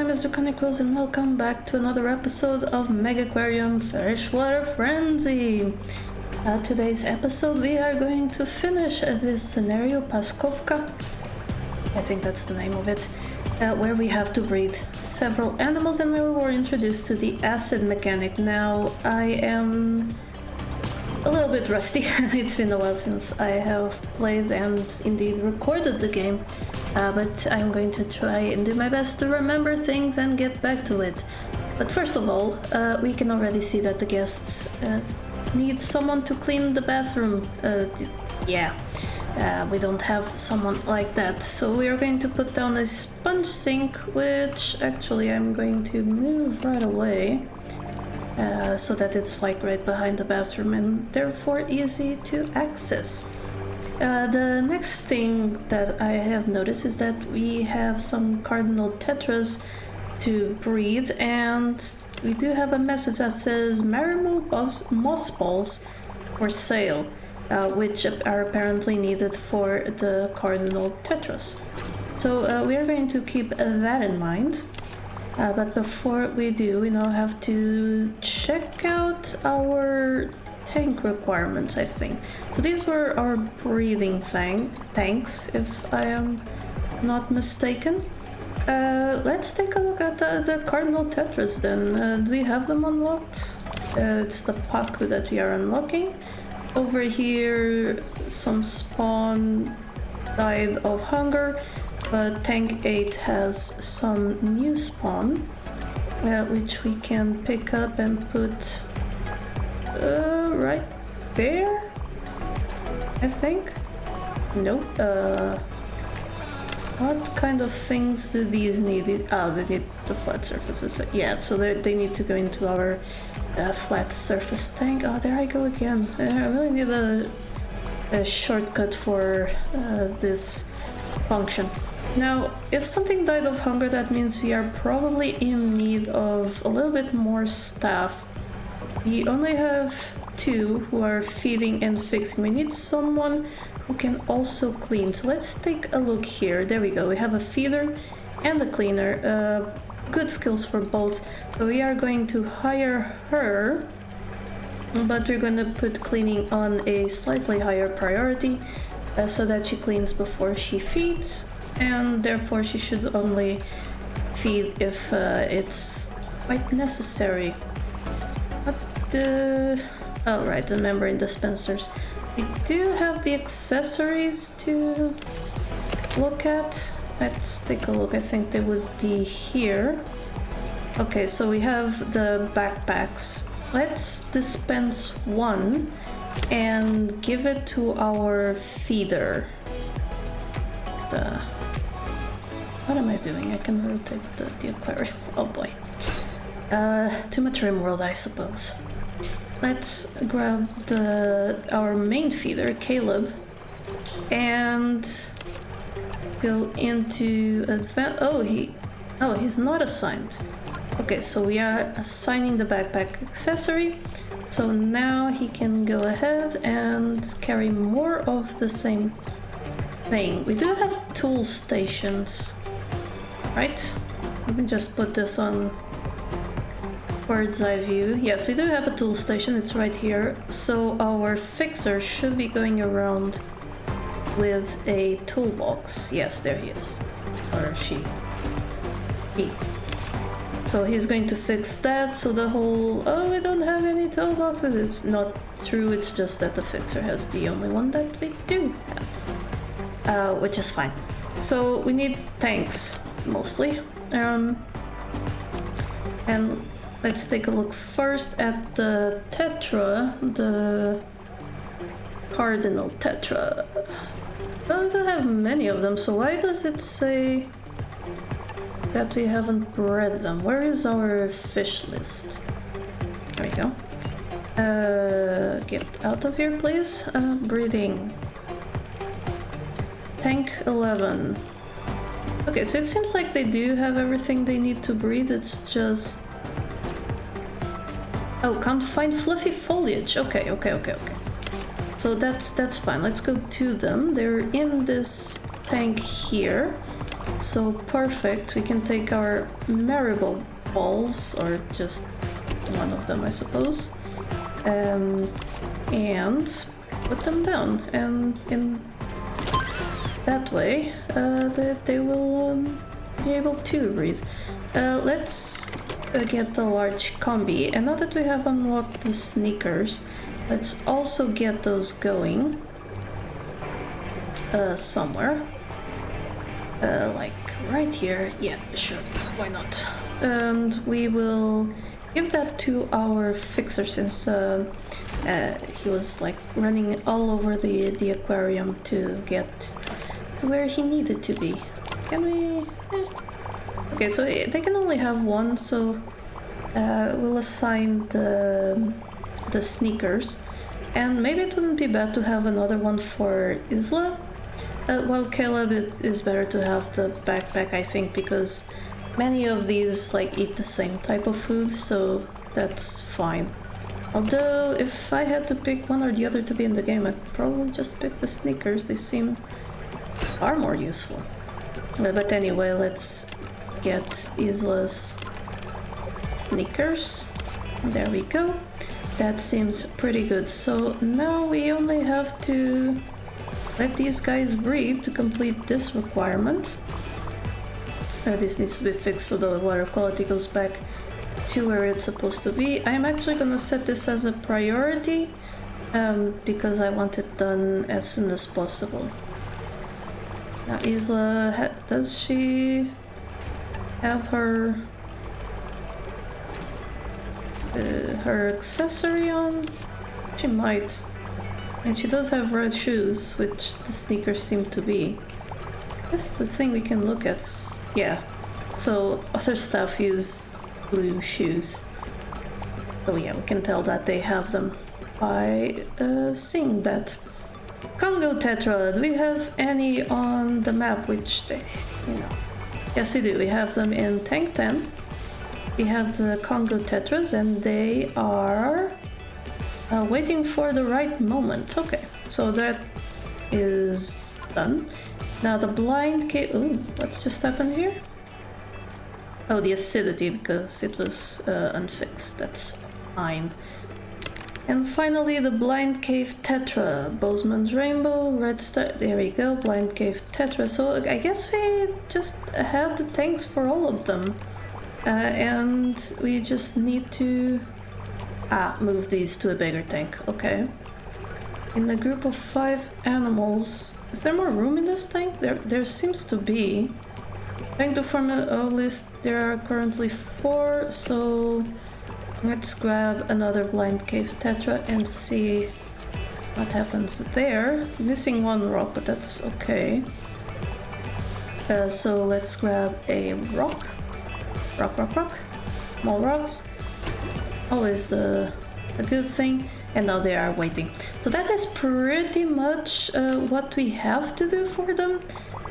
name is Draconicrose and welcome back to another episode of Megaquarium Freshwater Frenzy. Today's episode we are going to finish this scenario, Paskovka, I think that's the name of it, where we have to breed several animals and we were introduced to the acid mechanic. Now I am a little bit rusty. It's been a while since I have played and indeed recorded the game. But I'm going to try and do my best to remember things and get back to it. But first of all, we can already see that the guests need someone to clean the bathroom. We don't have someone like that. So we are going to put down a sponge sink, which actually I'm going to move right away. So that it's like right behind the bathroom and therefore easy to access. The next thing that I have noticed is that we have some Cardinal Tetras to breed, and we do have a message that says Marimu moss balls for sale, which are apparently needed for the Cardinal Tetras. So we are going to keep that in mind. But before we do, we now have to check out our tank requirements, I think. So these were our breathing tanks, if I am not mistaken. Let's take a look at the Cardinal Tetras then. Do we have them unlocked? It's the Paku that we are unlocking. Over here, some spawn died of hunger, but tank 8 has some new spawn, which we can pick up and put right there, I think. Nope. What kind of things do these need? Oh, they need the flat surfaces. Yeah, so they need to go into our flat surface tank. Oh, there I go again. I really need a shortcut for this function. Now, if something died of hunger, that means we are probably in need of a little bit more staff. We only have 2 who are feeding and fixing. We need someone who can also clean. So let's take a look here. There we go. We have a feeder and a cleaner. Good skills for both. So we are going to hire her, but we're going to put cleaning on a slightly higher priority so that she cleans before she feeds, and therefore she should only feed if it's quite necessary. Oh right, the membrane dispensers. We do have the accessories to look at. Let's take a look. I think they would be here. Okay, so we have the backpacks. Let's dispense one and give it to our feeder. What am I doing? I can rotate the aquarium. Oh boy. Too much RimWorld, I suppose. Let's grab our main feeder, Caleb, and go into he's not assigned. Okay, so we are assigning the backpack accessory. So now he can go ahead and carry more of the same thing. We do have tool stations, right? Let me just put this on bird's eye view. Yes, we do have a tool station, it's right here. So our fixer should be going around with a toolbox. Yes, there he is. Or she. He. So he's going to fix that, so the whole, oh, we don't have any toolboxes, it's not true, it's just that the fixer has the only one that we do have. Which is fine. So we need tanks, mostly. And let's take a look first at the Tetra, the Cardinal Tetra. I don't have many of them, so why does it say that we haven't bred them? Where is our fish list? There we go. Get out of here, please. Breeding. Tank 11. Okay, so it seems like they do have everything they need to breed, it's just... Oh, can't find fluffy foliage. Okay. So that's fine. Let's go to them. They're in this tank here. So perfect, we can take our marble balls, or just one of them I suppose, and put them down, and in that way they will be able to breathe. Let's get the large combi, and now that we have unlocked the sneakers, let's also get those going somewhere. Like right here. Yeah, sure, why not? And we will give that to our fixer, since he was like running all over the aquarium to get to where he needed to be. Can we? Okay, so they can only have one, so we'll assign the sneakers, and maybe it wouldn't be bad to have another one for Isla. Well, Caleb, it is better to have the backpack, I think, because many of these like eat the same type of food, so that's fine. Although, if I had to pick one or the other to be in the game, I'd probably just pick the sneakers. They seem far more useful. But anyway, let's get Isla's sneakers. There we go. That seems pretty good. So now we only have to let these guys breathe to complete this requirement. This needs to be fixed so the water quality goes back to where it's supposed to be. I'm actually gonna set this as a priority because I want it done as soon as possible. Now Isla, does she have her accessory on? She might. And she does have red shoes, which the sneakers seem to be. That's the thing we can look at. Yeah. So other stuff use blue shoes. Oh yeah, we can tell that they have them by seeing that. Congo Tetra, do we have any on the map? Which, you know. Yes, we do. We have them in Tank 10. We have the Congo Tetras, and they are waiting for the right moment. Okay, so that is done. Now the blind cave. Ooh, what's just happened here? Oh, the acidity, because it was unfixed. That's fine. And finally, the blind cave Tetra. Bozeman's Rainbow, Red Star. There we go, blind cave Tetra. So I guess we just have the tanks for all of them. And we just need to move these to a bigger tank. Okay. In the group of 5 animals, is there more room in this tank? There seems to be. Trying to form a list, there are currently 4, so let's grab another blind cave Tetra and see what happens there. Missing 1 rock, but that's okay. So let's grab a rock. Rock. More rocks. Always a good thing. And now they are waiting. So that is pretty much what we have to do for them.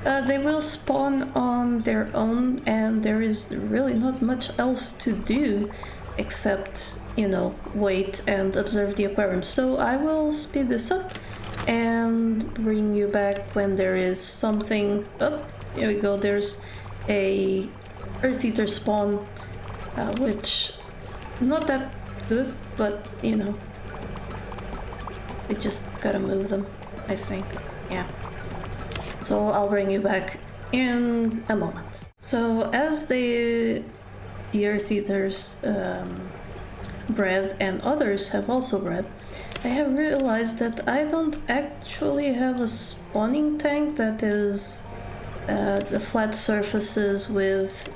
They will spawn on their own, and there is really not much else to do except, you know, wait and observe the aquarium. So I will speed this up and bring you back when there is something. Oh, here we go. There's a Earth Eater spawn, which not that good, but you know, we just gotta move them, I think. Yeah. So I'll bring you back in a moment. So as the Earth Eaters bred, and others have also bred, I have realized that I don't actually have a spawning tank that is the flat surfaces with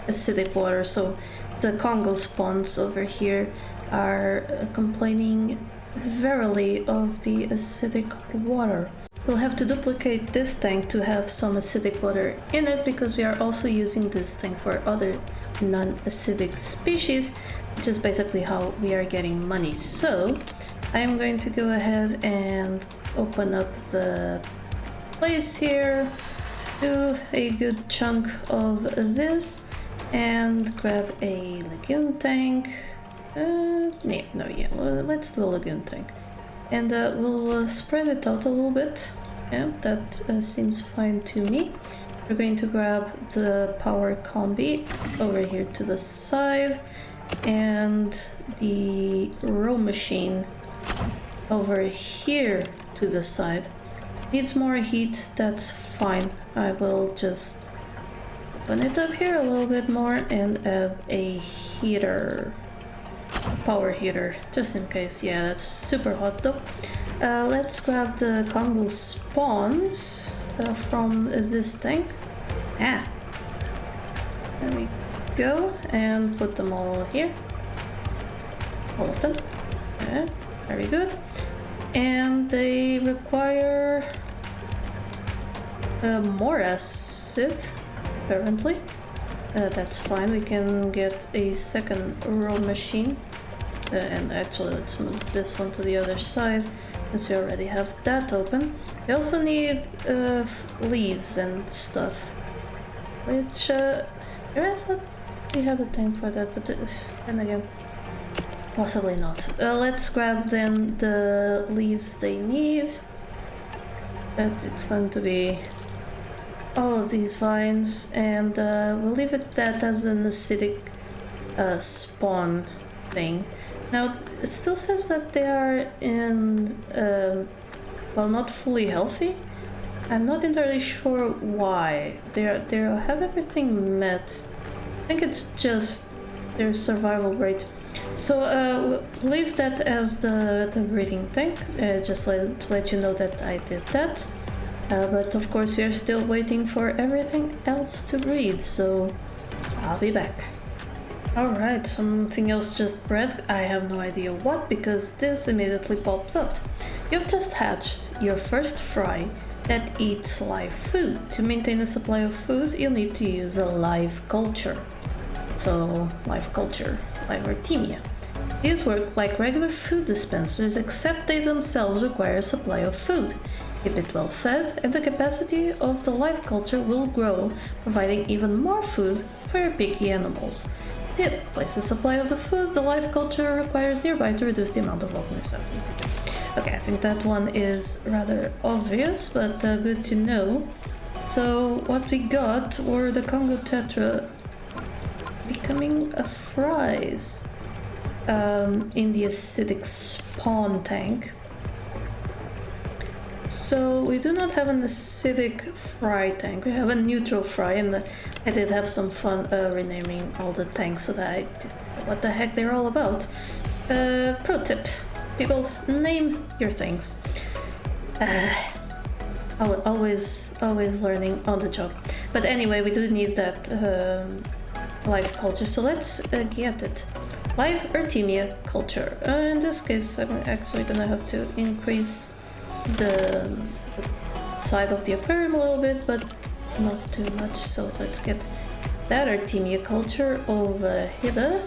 acidic water. So the Congo spawns over here are complaining verily of the acidic water. We'll have to duplicate this tank to have some acidic water in it, because we are also using this tank for other non-acidic species, which is basically how we are getting money. So I am going to go ahead and open up the place here, do a good chunk of this, and grab a lagoon tank. Let's do a lagoon tank. And we'll spread it out a little bit. Yeah, that seems fine to me. We're going to grab the power combi over here to the side and the row machine over here to the side. Needs more heat, that's fine. I will just open it up here a little bit more and add a heater. A power heater, just in case. Yeah, that's super hot though. Let's grab the Congo spawns from this tank. There we go, and put them all here. All of them. Yeah, very good. And they require more acid, apparently. That's fine, we can get a second row machine. And actually, let's move this one to the other side, since we already have that open. We also need leaves and stuff, which I thought we had a tank for that, but then again, possibly not. Let's grab then the leaves they need. That it's going to be all of these vines, and we'll leave it that as an acidic spawn thing. Now, it still says that they are in, well, not fully healthy. I'm not entirely sure why. They have everything met. I think it's just their survival rate. So we'll leave that as the breeding tank, just to let you know that I did that. But of course we are still waiting for everything else to breed, so I'll be back. Alright, something else just bred. I have no idea what, because this immediately popped up. You've just hatched your first fry that eats live food. To maintain a supply of food, you'll need to use a live culture. So, live culture, live artemia. These work like regular food dispensers, except they themselves require a supply of food. Keep it well fed, and the capacity of the live culture will grow, providing even more food for your picky animals. Tip: place a supply of the food the live culture requires nearby to reduce the amount of welcome reception. Okay, I think that one is rather obvious, but good to know. So what we got were the Congo Tetra becoming a fries in the acidic spawn tank. So we do not have an acidic fry tank, we have a neutral fry, and I did have some fun renaming all the tanks so that I did know what the heck they're all about. Pro tip, people, name your things. Always learning on the job. But anyway, we do need that live culture, so let's get it. Live artemia culture. In this case, I'm actually gonna have to increase the side of the aquarium a little bit, but not too much. So let's get that artemia culture over here,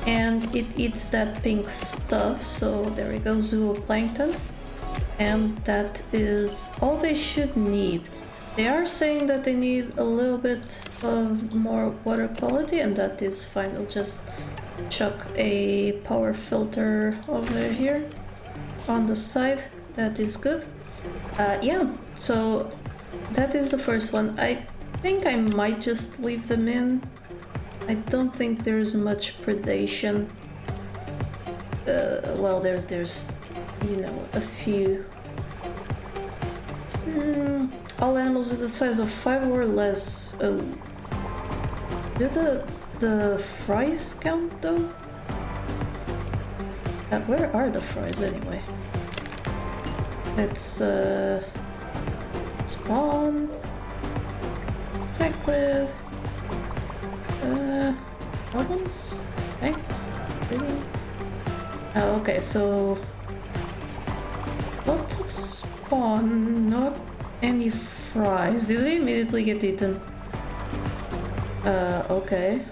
and it eats that pink stuff. So there we go, zooplankton, and that is all they should need. They are saying that they need a little bit of more water quality, and that is fine. We'll just chuck a power filter over here on the side. That is good. Yeah, so that is the first one. I think I might just leave them in. I don't think there's much predation. Well, there's you know, a few. All animals with the size of 5 or less. Oh, do the fries count though? Where are the fries anyway? Let's spawn, attack with, problems, thanks, really? Oh, okay, so lots of spawn, not any fries. Did they immediately get eaten? Okay.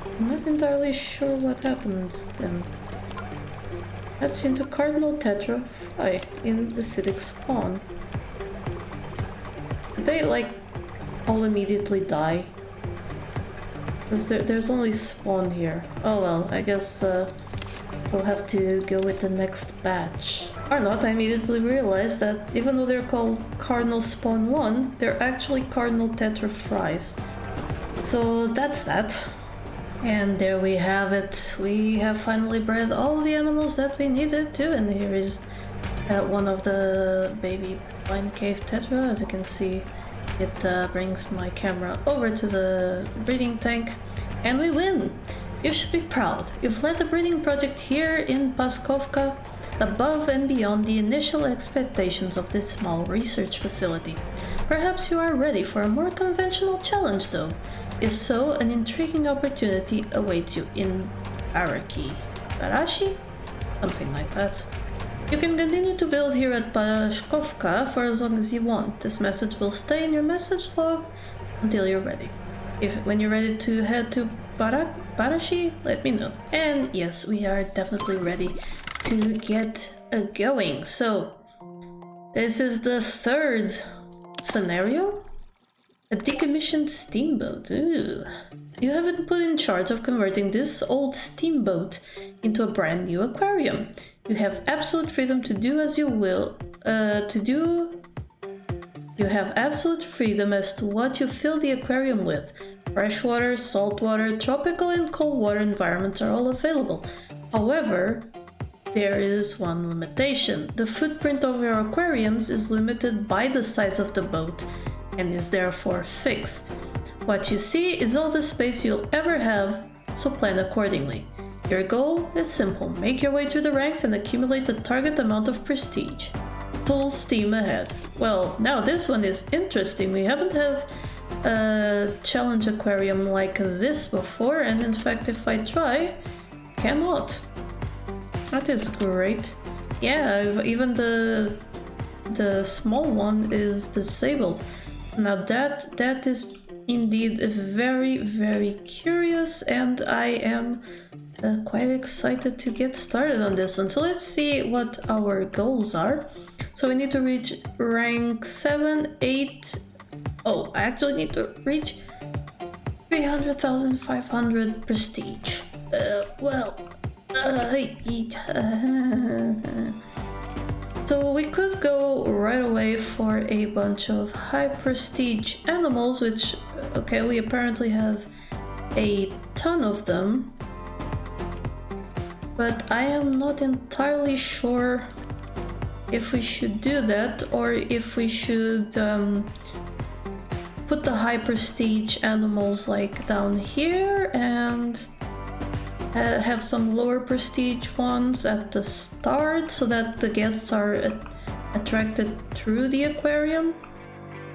I'm not entirely sure what happens then. Hatch into Cardinal Tetra fry in acidic spawn. Did they, like, all immediately die? Because there's only spawn here. Oh well, I guess we'll have to go with the next batch. Or not, I immediately realized that even though they're called Cardinal Spawn 1, they're actually Cardinal Tetra fries. So that's that. And there we have it. We have finally bred all the animals that we needed to, and here is one of the baby blind cave Tetra. As you can see, it brings my camera over to the breeding tank, and we win! You should be proud. You've led the breeding project here in Paskovka above and beyond the initial expectations of this small research facility. Perhaps you are ready for a more conventional challenge though. If so, an intriguing opportunity awaits you in Barachi. Barachi? Something like that. You can continue to build here at Paskovka for as long as you want. This message will stay in your message log until you're ready. When you're ready to head to Barachi, let me know. And yes, we are definitely ready to get going. So, this is the third scenario. A decommissioned steamboat. Ooh. You have been put in charge of converting this old steamboat into a brand new aquarium. You have absolute freedom to do as you will. You have absolute freedom as to what you fill the aquarium with. Freshwater, saltwater, tropical and cold water environments are all available. However, there is one limitation. The footprint of your aquariums is limited by the size of the boat and is therefore fixed. What you see is all the space you'll ever have, so plan accordingly. Your goal is simple. Make your way through the ranks and accumulate the target amount of prestige. Full steam ahead. Well, now this one is interesting. We haven't had a challenge aquarium like this before, and in fact, if I try, cannot. That is great. Yeah, even the small one is disabled. Now that is indeed very, very curious, and I am quite excited to get started on this one. So let's see what our goals are. So we need to reach rank 7, 8. Oh, I actually need to reach 300,500 prestige. So we could go right away for a bunch of high prestige animals, which, okay, we apparently have a ton of them. But I am not entirely sure if we should do that or if we should put the high prestige animals like down here and have some lower prestige ones at the start so that the guests are attracted through the aquarium.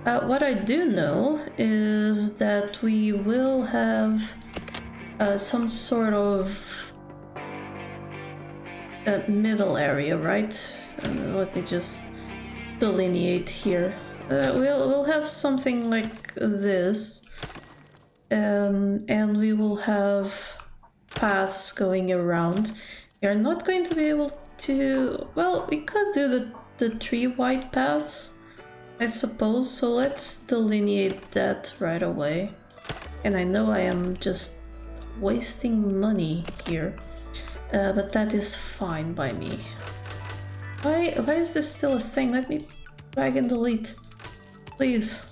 What I do know is that we will have some sort of middle area, right? Let me just delineate here. We'll have something like this, and we will have paths going around. We are not going to be able to... Well, we could do the 3 white paths, I suppose, so let's delineate that right away. And I know I am just wasting money here, but that is fine by me. Why is this still a thing? Let me drag and delete, please.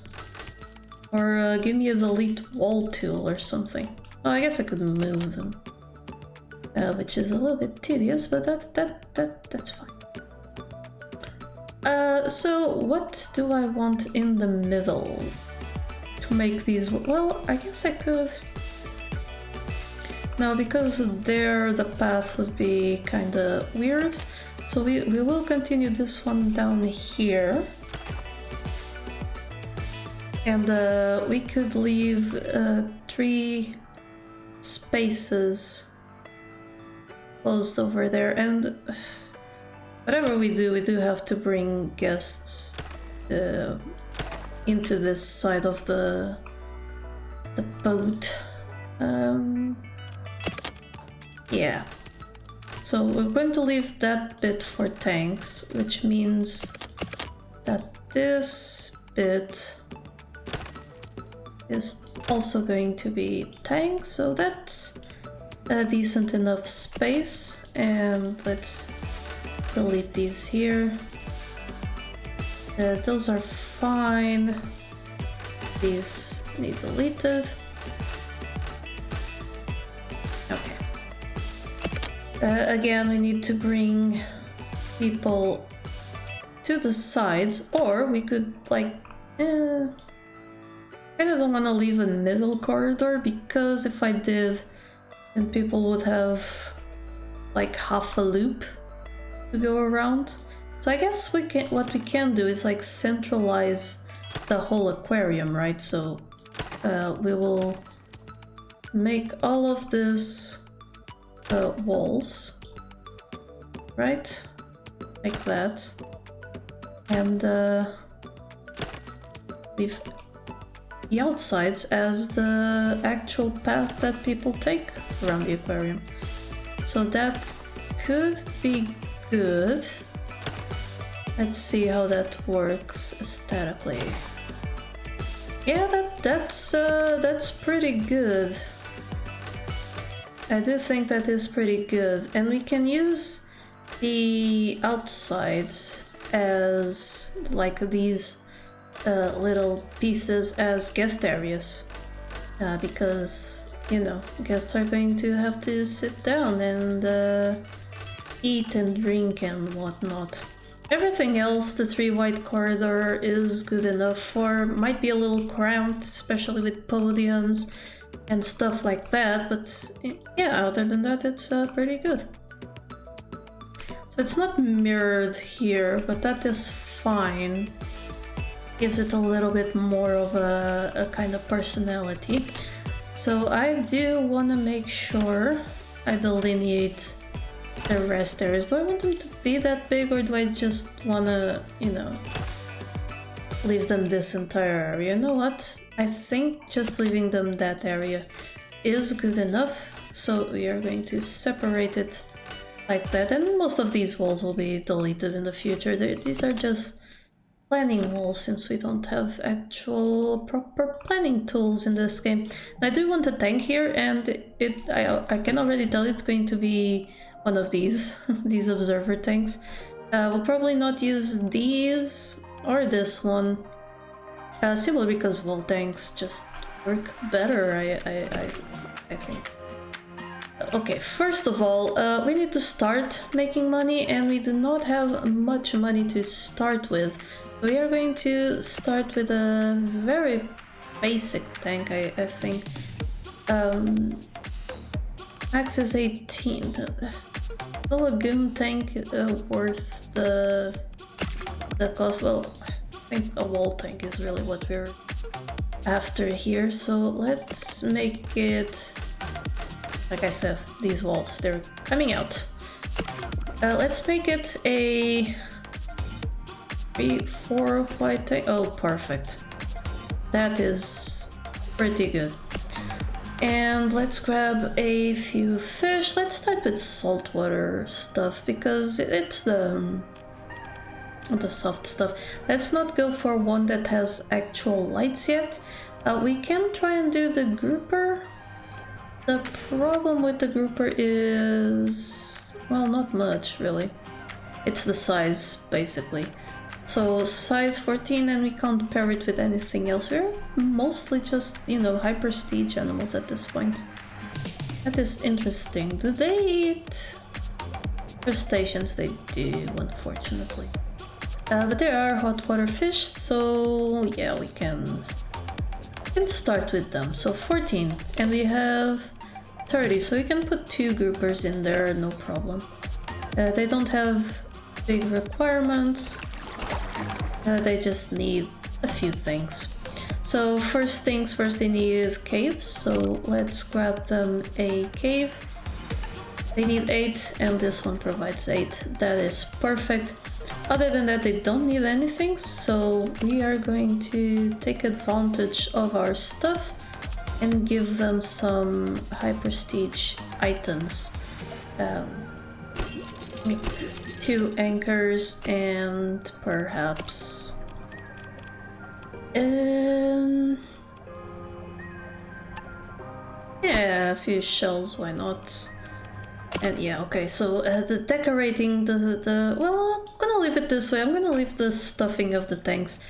Or give me a delete wall tool or something. Well, I guess I could move them, which is a little bit tedious, but that's fine. So what do I want in the middle to make these? Well, I guess I could. Now, because there the path would be kind of weird, so we will continue this one down here. And we could leave 3 spaces closed over there, and whatever we do have to bring guests into this side of the boat. Yeah. So we're going to leave that bit for tanks, which means that this bit is also going to be tanks, so that's a decent enough space. And let's delete these here. Those are fine. These need deleted. Okay. Again, we need to bring people to the sides, or we could like... I don't want to leave a middle corridor, because if I did, then people would have like half a loop to go around. So I guess what we can do is like centralize the whole aquarium, right? So we will make all of this walls, right? Like that. And leave the outsides as the actual path that people take around the aquarium. So that could be good. Let's see how that works aesthetically. Yeah, that's pretty good. I do think that is pretty good, and we can use the outsides as like these little pieces as guest areas, because you know, guests are going to have to sit down and eat and drink and whatnot. Everything else, the 3 wide corridor is good enough for. Might be a little cramped, especially with podiums and stuff like that, but yeah, other than that, it's pretty good. So it's not mirrored here, but that is fine. Gives it a little bit more of a kind of personality. So I do want to make sure I delineate the rest areas. Do I want them to be that big, or do I just want to, you know, leave them this entire area? You know what? I think just leaving them that area is good enough. So we are going to separate it like that, and most of these walls will be deleted in the future. These are just planning walls, since we don't have actual proper planning tools in this game. And I do want a tank here, and I can already tell it's going to be one of these these observer tanks. We'll probably not use these or this one, simply because wall tanks just work better, I think. Okay, first of all, we need to start making money, and we do not have much money to start with. We are going to start with a very basic tank, I think. Max is 18. The lagoon tank worth the cost. Well, I think a wall tank is really what we're after here. So let's make it, like I said, these walls, they're coming out. Let's make it a 3-4 wide tank. Oh, perfect. That is pretty good. And let's grab a few fish. Let's start with saltwater stuff, because it's the soft stuff. Let's not go for one that has actual lights yet. We can try and do the grouper. The problem with the grouper is, well, not much really. It's the size, basically. So size 14, and we can't pair it with anything else. We're mostly just, you know, high prestige animals at this point. That is interesting. Do they eat crustaceans? They do, unfortunately. But there are hot water fish, so yeah, we can start with them. So 14, and we have 30, so we can put 2 groupers in there, no problem. They don't have big requirements. They just need a few things. So first things first, they need caves, so let's grab them a cave. They need 8, and this one provides 8. That is perfect. Other than that, they don't need anything, so we are going to take advantage of our stuff and give them some high prestige items. 2 anchors and perhaps yeah, a few shells, why not? And yeah, okay, so the decorating well, I'm gonna leave it this way. I'm gonna leave the stuffing of the tanks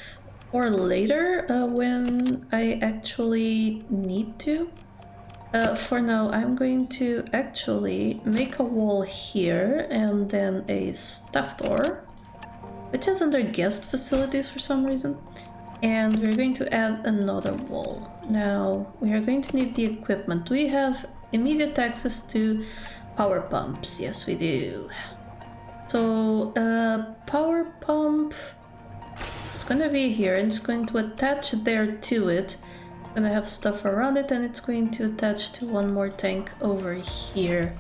for later when I actually need to. For now, I'm going to actually make a wall here and then a staff door, which is under guest facilities for some reason. And we're going to add another wall. Now, we are going to need the equipment. We have immediate access to power pumps. Yes, we do. So, power pump is going to be here and it's going to attach there to it. It's going to have stuff around it and it's going to attach to one more tank over here.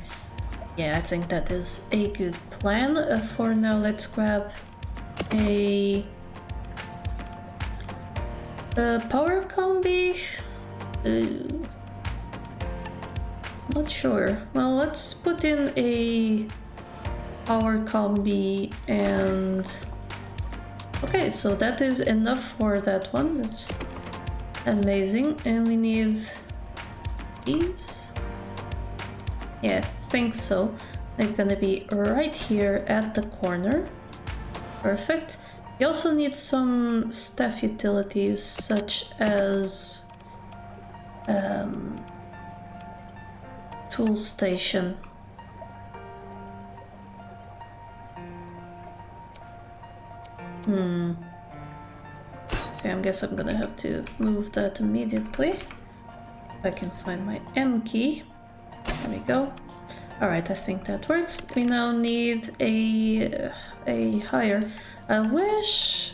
Yeah, I think that is a good plan. For now, let's grab a power combi? Not sure. Well, let's put in a power combi and... Okay, so that is enough for that one. That's amazing. And we need these? Yeah, I think so. They're gonna be right here at the corner. Perfect. We also need some staff utilities such as tool station. Okay, I guess I'm gonna have to move that immediately. If I can find my M key. There we go. Alright, I think that works. We now need a higher. I wish...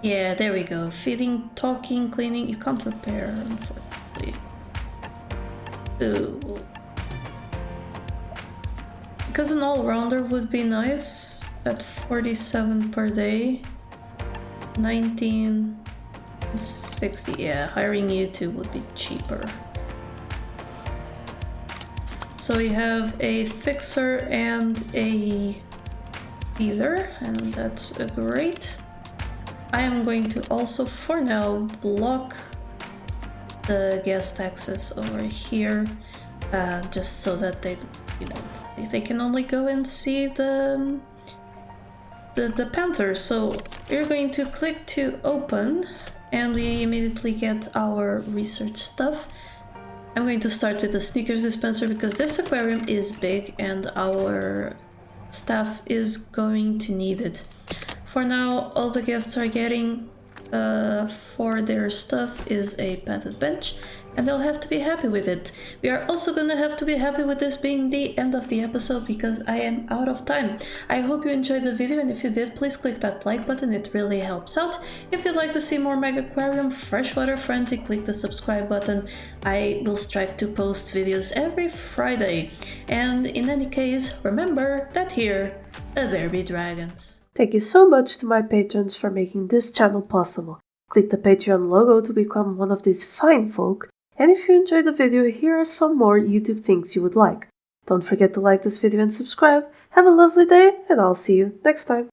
Yeah, there we go. Feeding, talking, cleaning. You can't repair, unfortunately. Ooh. Because an all-rounder would be nice at 47 per day. 1960. Yeah, hiring you two would be cheaper. So we have a fixer and a feeder, and that's great. I am going to also, for now, block the guest access over here, just so that they can only go and see the panther. So we're going to click to open, and we immediately get our research stuff. I'm going to start with the sneakers dispenser because this aquarium is big and our staff is going to need it. For now, all the guests are getting for their stuff is a padded bench, and they'll have to be happy with it. We are also gonna have to be happy with this being the end of the episode because I am out of time. I hope you enjoyed the video, and if you did, please click that like button, it really helps out. If you'd like to see more Megaquarium, Freshwater Frenzy, click the subscribe button. I will strive to post videos every Friday. And in any case, remember that here, there be dragons. Thank you so much to my patrons for making this channel possible. Click the Patreon logo to become one of these fine folk, and if you enjoyed the video, here are some more YouTube things you would like. Don't forget to like this video and subscribe. Have a lovely day, and I'll see you next time.